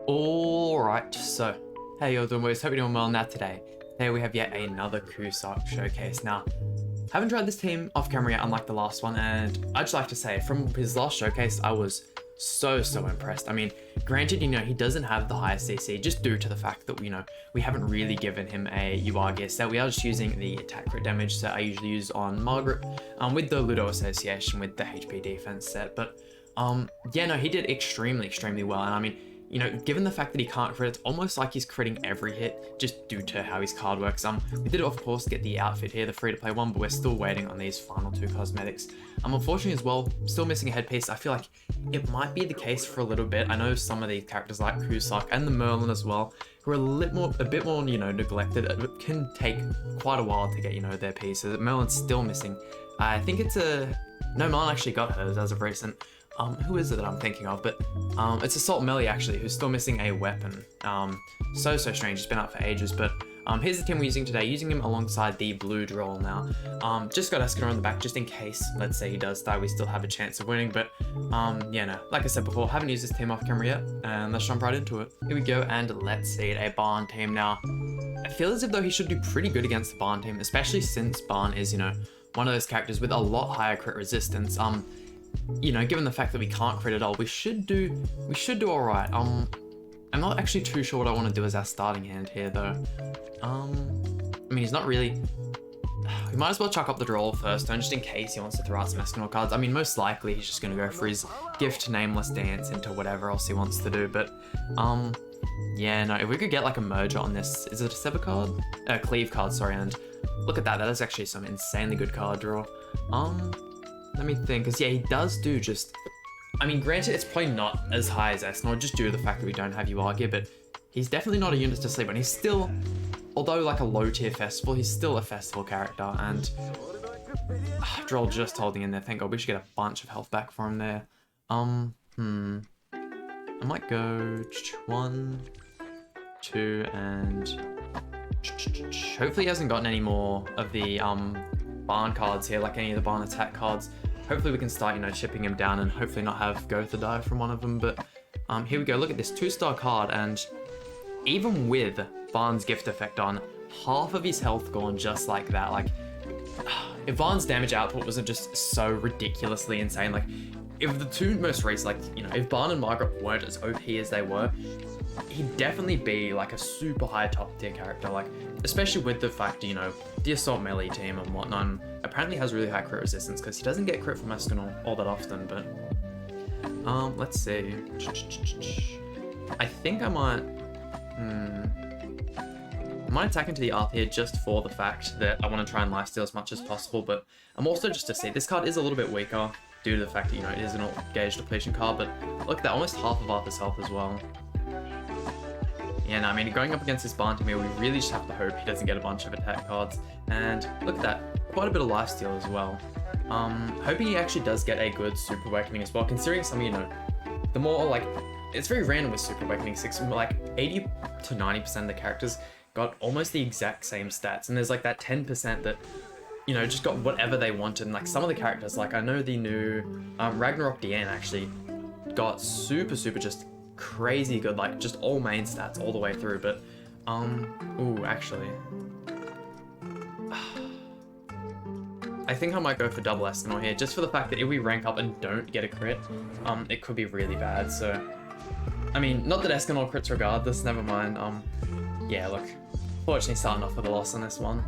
Alright, so, hey y'all doing boys, hope you're doing well. Now today we have yet another CUSACK showcase. Now, haven't tried this team off camera yet, unlike the last one, and I'd just like to say, from his last showcase, I was so impressed. I mean, granted, he doesn't have the highest CC, just due to the fact that, we haven't really given him a UR gear set. We are just using the attack crit damage set I usually use on Margaret, with the Ludo Association with the HP defense set, but, yeah, no, he did extremely well, and I mean, given the fact that he can't crit, it's almost like he's critting every hit just due to how his card works. We did, of course, get the outfit here, the free-to-play one, but we're still waiting on these final two cosmetics. Unfortunately as well, still missing a headpiece. I feel like it might be the case for a little bit. I know some of these characters like CUSACK and the Merlin as well, who are a bit more, neglected. It can take quite a while to get, their pieces. Merlin's still missing. I think it's no, Merlin actually got hers as of recent. Who is it that I'm thinking of? But it's Assault Melee actually, who's still missing a weapon. So strange, it's been out for ages, but here's the team we're using today, using him alongside the blue droll now. Just got Escanor on the back, just in case, let's say he does die, we still have a chance of winning, but yeah, no, like I said before, haven't used this team off camera yet, and let's jump right into it. Here we go, and let's see it, a Barn team now. I feel as if though he should do pretty good against the Barn team, especially since Barn is, one of those characters with a lot higher crit resistance. Given the fact that we can't crit at all, we should do all right. I'm not actually too sure what I want to do as our starting hand here, though. I mean, he's not really. We might as well chuck up the droll first, just in case he wants to throw out some Escanor cards. I mean, most likely he's just going to go for his gift Nameless Dance into whatever else he wants to do. But yeah, no. If we could get like a merger on this, is it a Sever card? Cleave card, sorry. And look at that. That is actually some insanely good card draw. Let me think, because yeah, he does do just, I mean, granted, it's probably not as high as Escanor, just due to the fact that we don't have UR gear, but he's definitely not a unit to sleep on. He's still, although like a low tier festival, he's still a festival character, and Droll just holding in there. Thank God, we should get a bunch of health back for him there. I might go 1, 2, and hopefully he hasn't gotten any more of the Barn cards here, like any of the Barn attack cards. Hopefully we can start, shipping him down and hopefully not have Gotha die from one of them. But here we go. Look at this 2-star card, and even with Barn's gift effect on, half of his health gone just like that. Like, if Barn's damage output wasn't just so ridiculously insane, like if the two most recent, like, if Barn and Margaret weren't as OP as they were, he'd definitely be like a super high top tier character, like especially with the fact, the Assault Melee team and whatnot, and apparently has really high crit resistance because he doesn't get crit from Escanor all that often. But let's see. I think I might attack into the Arth here just for the fact that I want to try and lifesteal as much as possible, but I'm also just to see, this card is a little bit weaker due to the fact that, it is an gauge depletion card, but look at that, almost half of Arthur's health as well. Yeah, no, I mean, going up against this Barn team here, we really just have to hope he doesn't get a bunch of attack cards. And look at that, quite a bit of lifesteal as well. Hoping he actually does get a good Super Awakening as well, considering some, the more, like, it's very random with Super Awakening 6, like 80 to 90% of the characters got almost the exact same stats, and there's like that 10% that, just got whatever they wanted. And like some of the characters, like I know the new Ragnarok Diane actually got super just crazy good, like just all main stats all the way through. But ooh, actually I think I might go for double Escanor here, just for the fact that if we rank up and don't get a crit, it could be really bad. So I mean, not that Escanor crits regardless, never mind. Yeah, look, fortunately starting off with a loss on this one.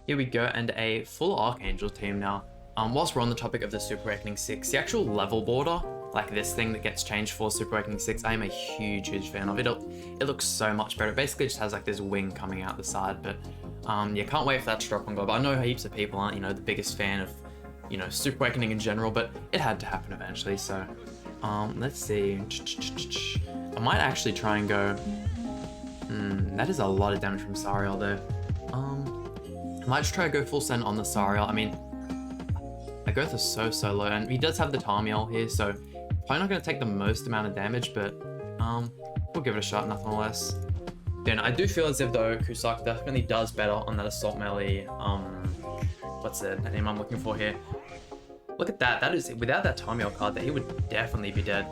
Here we go, and a full Archangel team now. Whilst we're on the topic of the Super Awakening 6, the actual level border, like this thing that gets changed for Super Awakening 6, I am a huge fan of it. It looks so much better. It basically just has like this wing coming out the side, but yeah, can't wait for that to drop on gold. But I know heaps of people aren't, the biggest fan of, Super Awakening in general, but it had to happen eventually. So let's see. I might actually try and go, that is a lot of damage from Sariel though. I might just try to go full send on the Sariel. I mean, Agotha's so low, and he does have the Tarmiel here, so probably not going to take the most amount of damage, but we'll give it a shot nonetheless. Then I do feel as if though CUSACK definitely does better on that Assault Melee, what's the name I'm looking for here? Look at that, that is, without that Tarmiel card, that he would definitely be dead.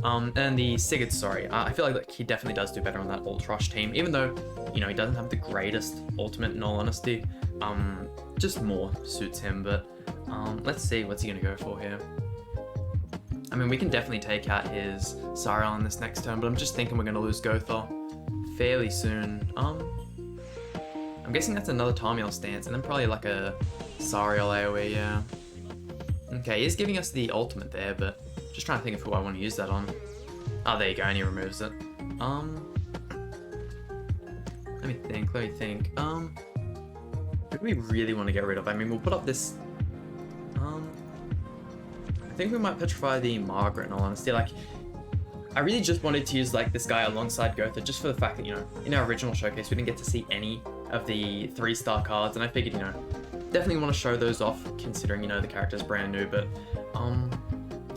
And the Sigurd, sorry, I feel like he definitely does do better on that Ult Rush team, even though, you know, he doesn't have the greatest ultimate in all honesty. Just more suits him, but let's see, what's he gonna go for here? I mean, we can definitely take out his Sariel on this next turn, but I'm just thinking we're gonna lose Gotha fairly soon. I'm guessing that's another Tarmiel stance, and then probably like a Sariel AoE, yeah. Okay, he's giving us the ultimate there, but just trying to think of who I want to use that on. Oh, there you go, and he removes it. Let me think. Who do we really want to get rid of? I mean, we'll put up this... I think we might petrify the Margaret, in all honesty. Like, I really just wanted to use, like, this guy alongside Gotha, just for the fact that, you know, in our original showcase, we didn't get to see any of the 3-star cards, and I figured, you know, definitely want to show those off, considering, you know, the character's brand new, but,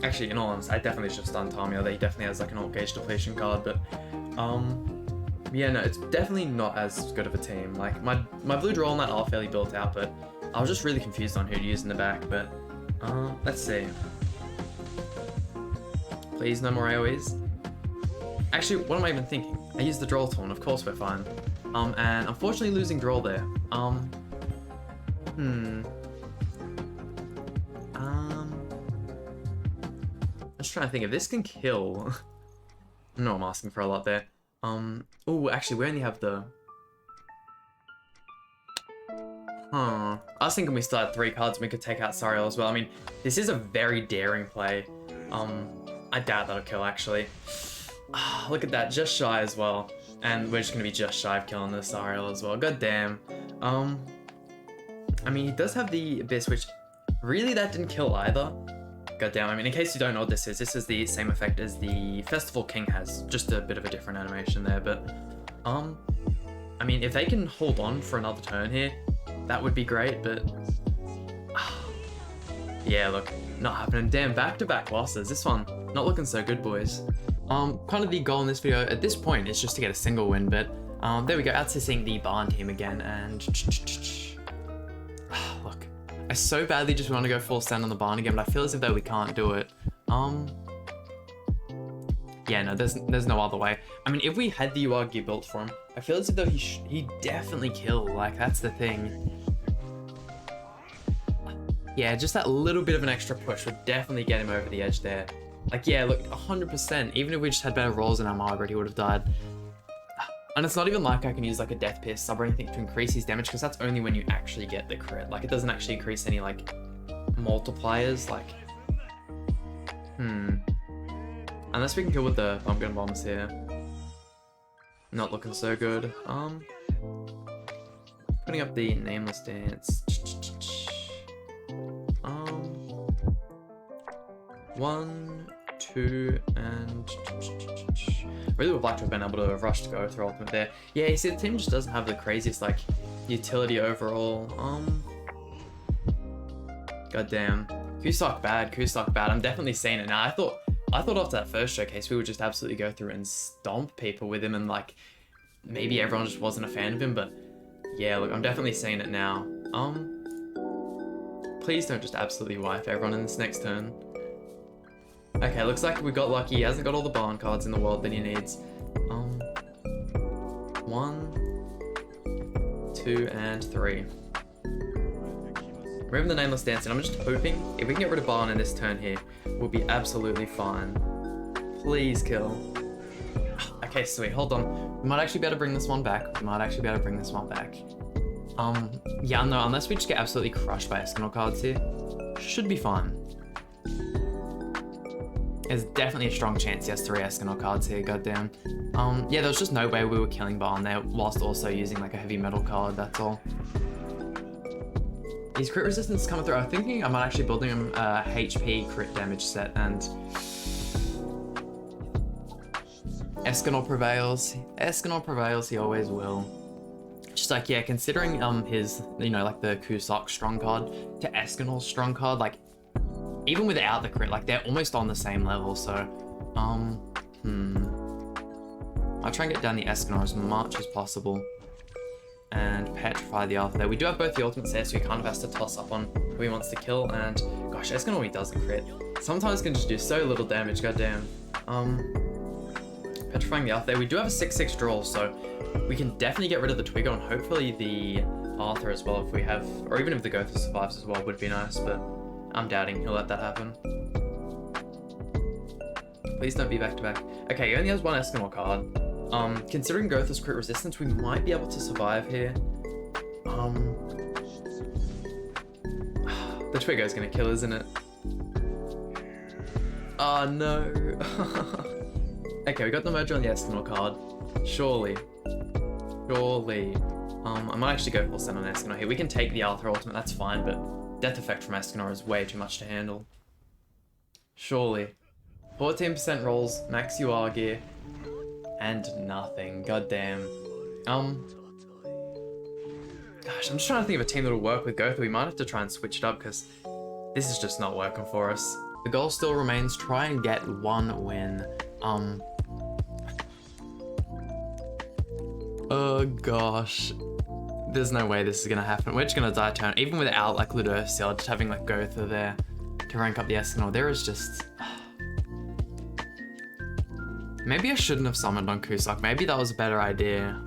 actually, in all honesty, I definitely just done Tarmiel. He definitely has, like, an Alt Gauge depletion card, but, yeah, no, it's definitely not as good of a team. Like, my blue draw and that are fairly built out, but I was just really confused on who to use in the back, but, let's see. Please, no more AoEs. Actually, what am I even thinking? I used the Droll Taunt, of course we're fine. And unfortunately losing Droll there. I'm just trying to think if this can kill. No, I'm asking for a lot there. Oh, actually, we only have the... I was thinking we still had 3 cards and we could take out Sariel as well. I mean, this is a very daring play. I doubt that'll kill, actually. Look at that, just shy as well. And we're just gonna be just shy of killing the Sariel as well. God damn. I mean, he does have the Abyss, which really that didn't kill either. God damn, I mean, in case you don't know what this is the same effect as the Festival King has. Just a bit of a different animation there, but... I mean, if they can hold on for another turn here, that would be great, but... yeah, look, not happening. Damn, back-to-back losses. This one, not looking so good, boys. Kind of the goal in this video at this point is just to get a single win, but there we go, out to seeing the Barn team again, and look, I so badly just want to go full stand on the Barn again, but I feel as if though we can't do it. Yeah, no, there's no other way. I mean, if we had the UR built for him, I feel as if though he'd definitely kill, like, that's the thing. Yeah, just that little bit of an extra push would definitely get him over the edge there. Like, yeah, look, 100%. Even if we just had better rolls in our Margaret, he would have died. And it's not even like I can use, like, a Death Pierce sub or anything to increase his damage, because that's only when you actually get the crit. Like, it doesn't actually increase any, like, multipliers. Like, unless we can kill with the Pumpkin Bombs here. Not looking so good. Putting up the Nameless Dance. 1, 2, and... really would like to have been able to have rushed to go through ultimate there. Yeah, you see, the team just doesn't have the craziest, like, utility overall. Goddamn. CUSACK bad. I'm definitely seeing it now. I thought after that first showcase, we would just absolutely go through and stomp people with him, and, like, maybe everyone just wasn't a fan of him, but yeah, look, I'm definitely seeing it now. Please don't just absolutely wipe everyone in this next turn. Okay, looks like we got lucky. He hasn't got all the Barn cards in the world that he needs. 1, 2, and 3. Removing the Nameless Dance, and I'm just hoping if we can get rid of Barn in this turn here, we'll be absolutely fine. Please kill. Okay, sweet. Hold on. We might actually be able to bring this one back. Yeah, no, unless we just get absolutely crushed by Escanor cards here, should be fine. There's definitely a strong chance he has 3 Escanor cards here, goddamn. Yeah, there was just no way we were killing Barn there whilst also using, like, a heavy metal card, that's all. His crit resistance is coming through. I'm thinking I might actually building him a HP crit damage set, and... Escanor prevails. Escanor prevails, he always will. Just like, yeah, considering his, you know, like the CUSACK strong card to Escanor's strong card, like, even without the crit, like, they're almost on the same level, so, I'll try and get down the Escanor as much as possible, and petrify the Alpha there. We do have both the ultimates there, so he kind of has to toss up on who he wants to kill, and, gosh, Escanor, when he doesn't crit, sometimes can just do so little damage, goddamn. Petrifying the Arthur there. We do have a 6/6 draw, so we can definitely get rid of the Twiggo and hopefully the Arthur as well if we have, or even if the Gotha survives as well would be nice, but I'm doubting he'll let that happen. Please don't be back-to-back. Okay, he only has one Eskimo card. Considering Gotha's crit resistance, we might be able to survive here. The Twiggo's gonna kill, isn't it? Oh no. Okay, we got the merger on the Eskimo card. Surely. I might actually go full send on Escanor here. We can take the Arthur ultimate, that's fine, but death effect from Escanor is way too much to handle. Surely. 14% rolls, max UR gear, and nothing. Goddamn. Gosh, I'm just trying to think of a team that'll work with Gotha. We might have to try and switch it up because this is just not working for us. The goal still remains try and get one win. Oh gosh. There's no way this is gonna happen. We're just gonna die turn. Even without like Ludurcia, just having like Gotha there to rank up the Escanor, there is just... Maybe I shouldn't have summoned on CUSACK. Maybe that was a better idea.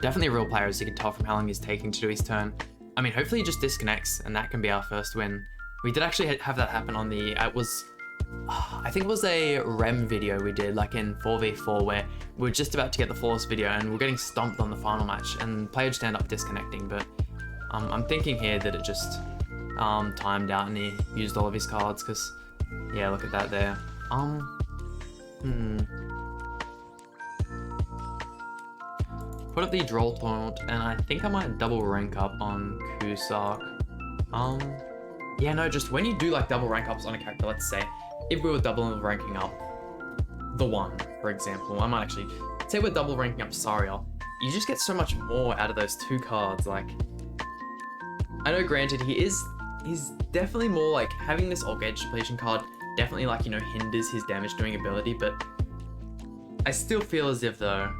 Definitely a real player, as you can tell from how long he's taking to do his turn. I mean, hopefully he just disconnects and that can be our first win. We did actually have that happen on the, I think it was a REM video we did, like in 4v4, where we were just about to get the flawless video and we're getting stomped on the final match and player just ended up disconnecting, but I'm thinking here that it just timed out and he used all of his cards, because, yeah, look at that there. Put up the Droll Taunt, and I think I might double rank up on CUSACK. Yeah, no, just when you do like double rank ups on a character, let's say, if we were double ranking up the one, for example, I might actually say we're double ranking up Sariel, you just get so much more out of those two cards. Like, I know granted he's definitely more like having this Orc Edge depletion card definitely like, you know, hinders his damage doing ability, but I still feel as if though,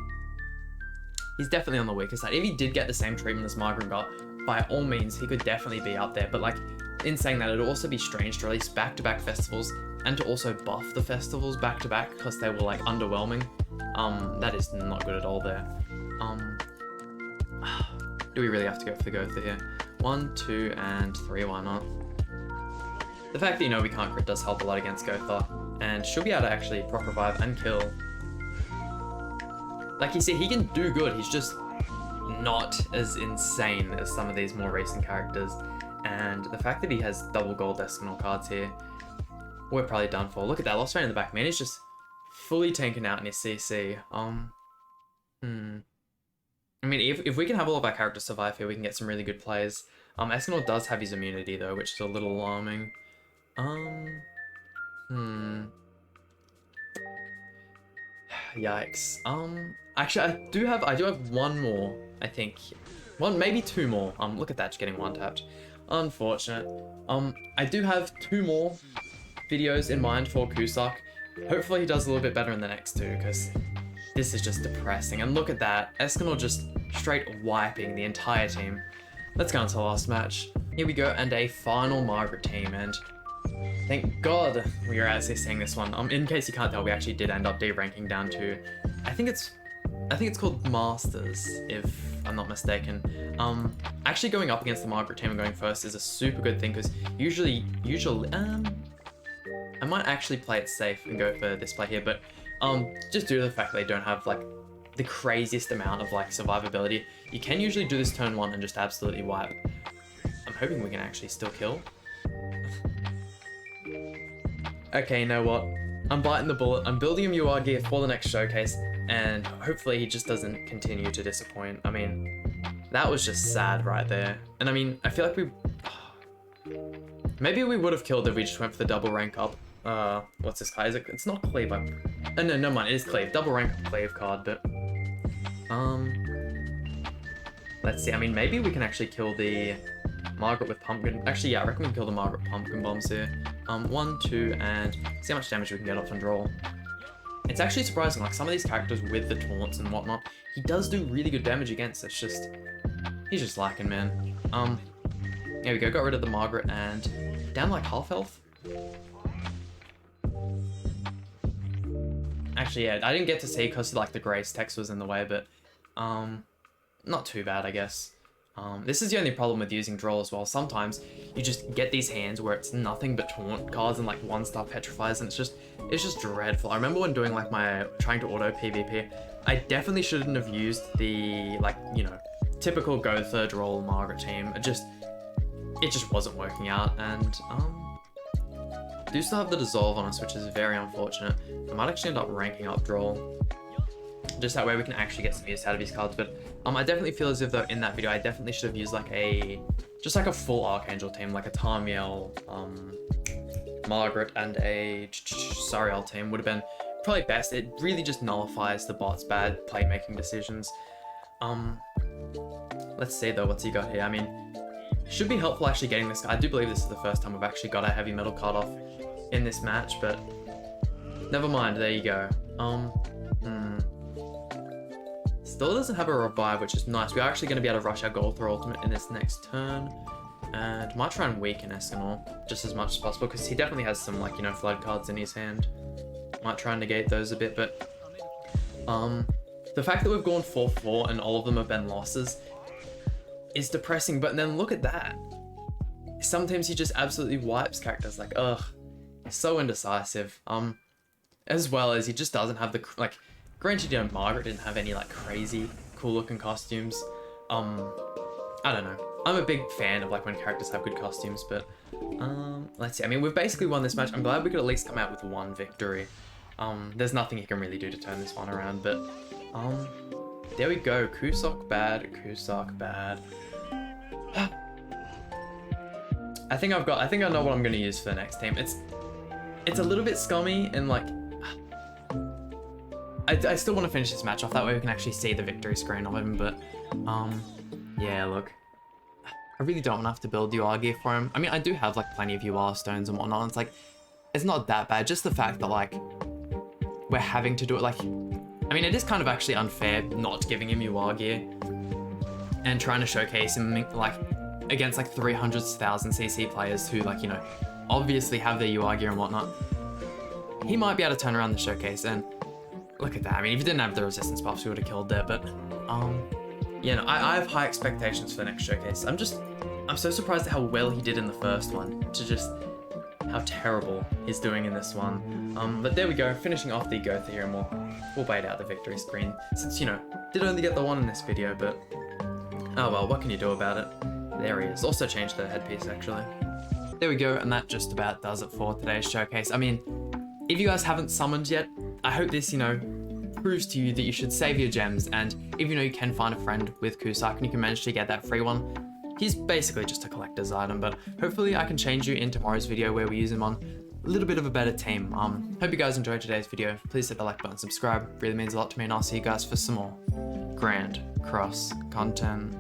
he's definitely on the weaker side. If he did get the same treatment as Margaret got, by all means, he could definitely be up there. But like, in saying that, it'd also be strange to release back-to-back festivals and to also buff the festivals back-to-back because they were like underwhelming. That is not good at all there. Do we really have to go for the Gotha here? 1, 2, and 3, why not? The fact that, you know, we can't crit does help a lot against Gotha, and she'll be able to actually proc revive and kill. Like you see, he can do good, he's just not as insane as some of these more recent characters. And the fact that he has double gold Escanor cards here, we're probably done for. Look at that, Lost Rain in the back, man, he's just fully tanking out in his CC. I mean, if we can have all of our characters survive here, we can get some really good plays. Escanor does have his immunity though, which is a little alarming. Yikes. Actually, I do have one more, I think. One, maybe two more. Look at that, just getting one tapped. Unfortunate. I do have 2 more videos in mind for CUSACK. Hopefully he does a little bit better in the next 2, because this is just depressing. And look at that, Escanor just straight wiping the entire team. Let's go into the last match. Here we go, and a final Margaret team, and thank God we are actually seeing this one. In case you can't tell, we actually did end up de-ranking down to, I think it's called Masters, if I'm not mistaken. Actually going up against the Margaret team and going first is a super good thing, because usually, I might actually play it safe and go for this play here, but just due to the fact that they don't have like the craziest amount of like survivability, you can usually do this turn 1 and just absolutely wipe. I'm hoping we can actually still kill. Okay, you know what? I'm biting the bullet. I'm building him UR gear for the next showcase, and hopefully he just doesn't continue to disappoint. I mean, that was just sad right there. And I mean, I feel like maybe we would have killed if we just went for the double rank up. What's this guy? It's not Cleave. No, never mind. It is Cleave. Double rank up Cleave card, but let's see. I mean, maybe we can actually kill the Margaret with pumpkin. Actually, yeah, I reckon we can kill the Margaret pumpkin bombs here. 1, 2, and see how much damage we can get off on draw. It's actually surprising, like some of these characters with the taunts and whatnot, he does do really good damage against. It's just, he's just lacking, man. There we go, got rid of the Margaret and down like half health. Actually, yeah, I didn't get to see because like the Grace text was in the way, but not too bad, I guess. This is the only problem with using Droll as well. Sometimes you just get these hands where it's nothing but taunt cards and like 1-star petrifies, and it's just dreadful. I remember when doing like my trying to auto PvP, I definitely shouldn't have used the like, you know, typical go third Droll Margaret team. It just wasn't working out, and do still have the dissolve on us, which is very unfortunate. I might actually end up ranking up Droll. Just that way we can actually get some use out of these cards, but I definitely feel as if though in that video I definitely should have used like just like a full Archangel team, like a Tarmiel, Margaret, and a Sariel team would have been probably best. It really just nullifies the bot's bad playmaking decisions. Let's see though, what's he got here? I mean, should be helpful actually getting this. I do believe this is the first time we've actually got a heavy metal card off in this match, but never mind, there you go. Still doesn't have a revive, which is nice. We are actually going to be able to rush our Gold Throw ultimate in this next turn, and might try and weaken Escanor just as much as possible, because he definitely has some, like, you know, flood cards in his hand. Might try and negate those a bit, but the fact that we've gone 4-4 and all of them have been losses is depressing. But then look at that. Sometimes he just absolutely wipes characters. Like, ugh, so indecisive. As well as he just doesn't have the, like, granted, you know, Margaret didn't have any like crazy cool looking costumes. I don't know. I'm a big fan of like when characters have good costumes, but let's see. I mean, we've basically won this match. I'm glad we could at least come out with one victory. There's nothing he can really do to turn this one around, but there we go. CUSACK bad, CUSACK bad. I think I know what I'm gonna use for the next team. It's a little bit scummy and like I still want to finish this match off, that way we can actually see the victory screen of him, but yeah, look, I really don't want to have to build UR gear for him. I mean, I do have like plenty of UR stones and whatnot. It's like, it's not that bad, just the fact that like we're having to do it. Like, I mean, it is kind of actually unfair not giving him UR gear and trying to showcase him like against like 300,000 CC players who, like, you know, obviously have their UR gear and whatnot. He might be able to turn around the showcase, and look at that. I mean, if he didn't have the resistance buffs, we would have killed there, but yeah, no, I have high expectations for the next showcase. I'm so surprised at how well he did in the first one, to just how terrible he's doing in this one. But there we go, finishing off the Gotha here, and we'll bait out the victory screen, since, you know, did only get the one in this video, but oh well, what can you do about it? There he is. Also changed the headpiece, actually. There we go, and that just about does it for today's showcase. I mean, if you guys haven't summoned yet, I hope this, you know, proves to you that you should save your gems, and if you know you can find a friend with CUSACK and you can manage to get that free one, he's basically just a collector's item, but hopefully I can change you in tomorrow's video where we use him on a little bit of a better team. Hope you guys enjoyed today's video. Please hit the like button, subscribe, really means a lot to me, and I'll see you guys for some more Grand Cross content.